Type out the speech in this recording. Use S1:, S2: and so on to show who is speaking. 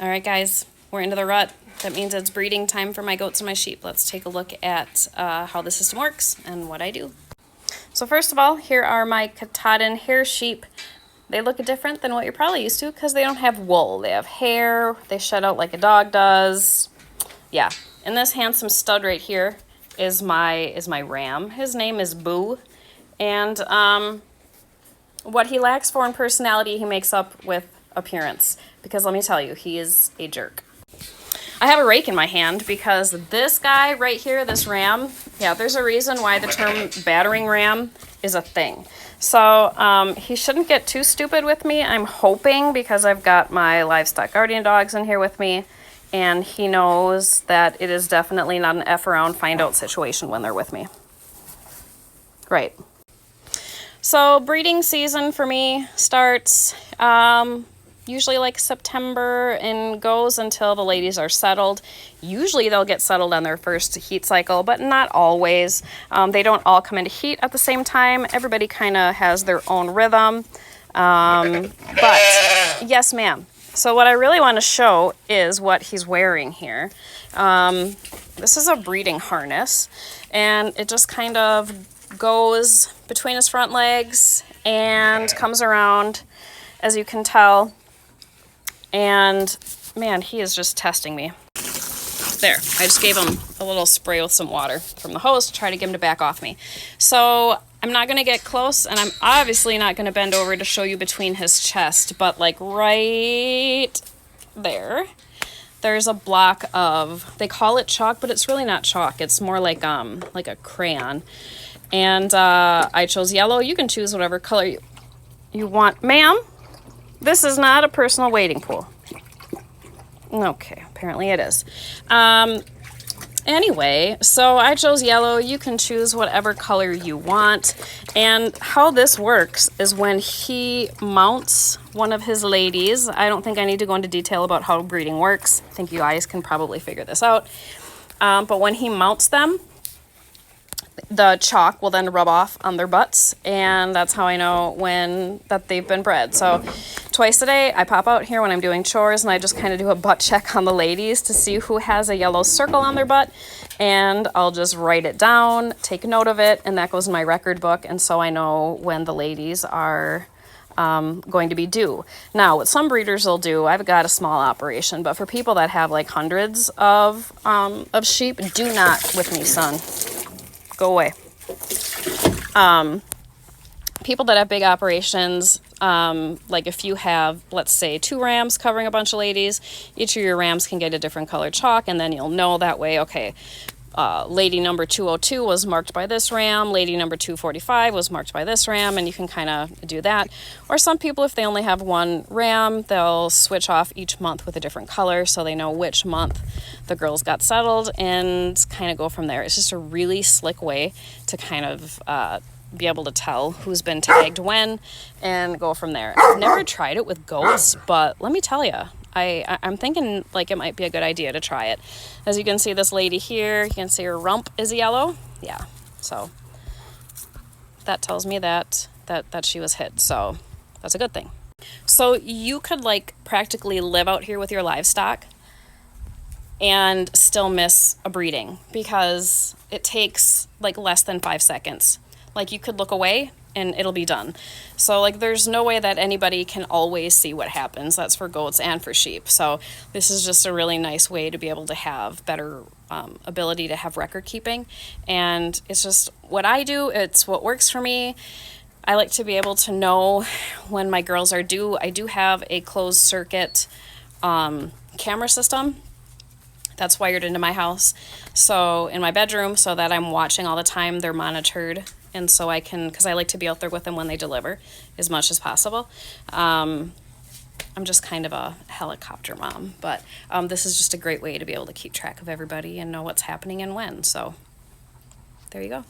S1: All right, guys, we're into the rut. That means it's breeding time for my goats and my sheep. Let's take a look at how the system works and what I do. So first of all, here are my Katahdin hair sheep. They look different than what you're probably used to because they don't have wool. They have hair. They shed out like a dog does. Yeah. And this handsome stud right here is my ram. His name is Boo. And what he lacks for in personality, he makes up with appearance. Because let me tell you, he is a jerk. I have a rake in my hand because this guy right here, this ram, yeah, there's a reason why the term battering ram is a thing. So he shouldn't get too stupid with me, I'm hoping, because I've got my livestock guardian dogs in here with me, and he knows that it is definitely not an F around, find out situation when they're with me. Right. So breeding season for me starts usually like September and goes until the ladies are settled. Usually they'll get settled on their first heat cycle, but not always. They don't all come into heat at the same time. Everybody kind of has their own rhythm. But yes, ma'am. So what I really want to show is what he's wearing here. This is a breeding harness, and it just kind of goes between his front legs and comes around, as you can tell. And man, he is just testing me. There, I just gave him a little spray with some water from the hose to try to get him to back off me. So I'm not going to get close, and I'm obviously not going to bend over to show you between his chest, but like right there, there's a block of, they call it chalk, but it's really not chalk. It's more like a crayon. And I chose yellow. You can choose whatever color you want. Ma'am, this is not a personal wading pool. Okay, apparently it is. Anyway, so I chose yellow. You can choose whatever color you want. And how this works is when he mounts one of his ladies, I don't think I need to go into detail about how breeding works. I think you guys can probably figure this out. But when he mounts them, the chalk will then rub off on their butts, and that's how I know that they've been bred. So twice a day, I pop out here when I'm doing chores, and I just kind of do a butt check on the ladies to see who has a yellow circle on their butt, and I'll just write it down, take note of it, and that goes in my record book, and so I know when the ladies are going to be due. Now, what some breeders will do, I've got a small operation, but for people that have like hundreds of sheep, do not with me, son. Go away. People that have big operations, like if you have, let's say, 2 rams covering a bunch of ladies, each of your rams can get a different colored chalk, and then you'll know that way, okay, lady number 202 was marked by this ram, lady number 245 was marked by this ram, and you can kind of do that. Or some people, if they only have 1 ram, they'll switch off each month with a different color so they know which month the girls got settled and kind of go from there. It's just a really slick way to kind of be able to tell who's been tagged when and go from there. I've never tried it with goats, but let me tell you, I'm thinking like it might be a good idea to try it. As you can see, this lady here, you can see her rump is yellow. Yeah, so that tells me that she was hit, so that's a good thing. So you could like practically live out here with your livestock and still miss a breeding because it takes like less than 5 seconds. Like you could look away and it'll be done. So like there's no way that anybody can always see what happens. That's for goats and for sheep. So this is just a really nice way to be able to have better ability to have record keeping. And it's just what I do. It's what works for me. I like to be able to know when my girls are due. I do have a closed circuit camera system that's wired into my house. So in my bedroom, so that I'm watching all the time, they're monitored. And so I can, because I like to be out there with them when they deliver as much as possible. I'm just kind of a helicopter mom, but this is just a great way to be able to keep track of everybody and know what's happening and when. So there you go.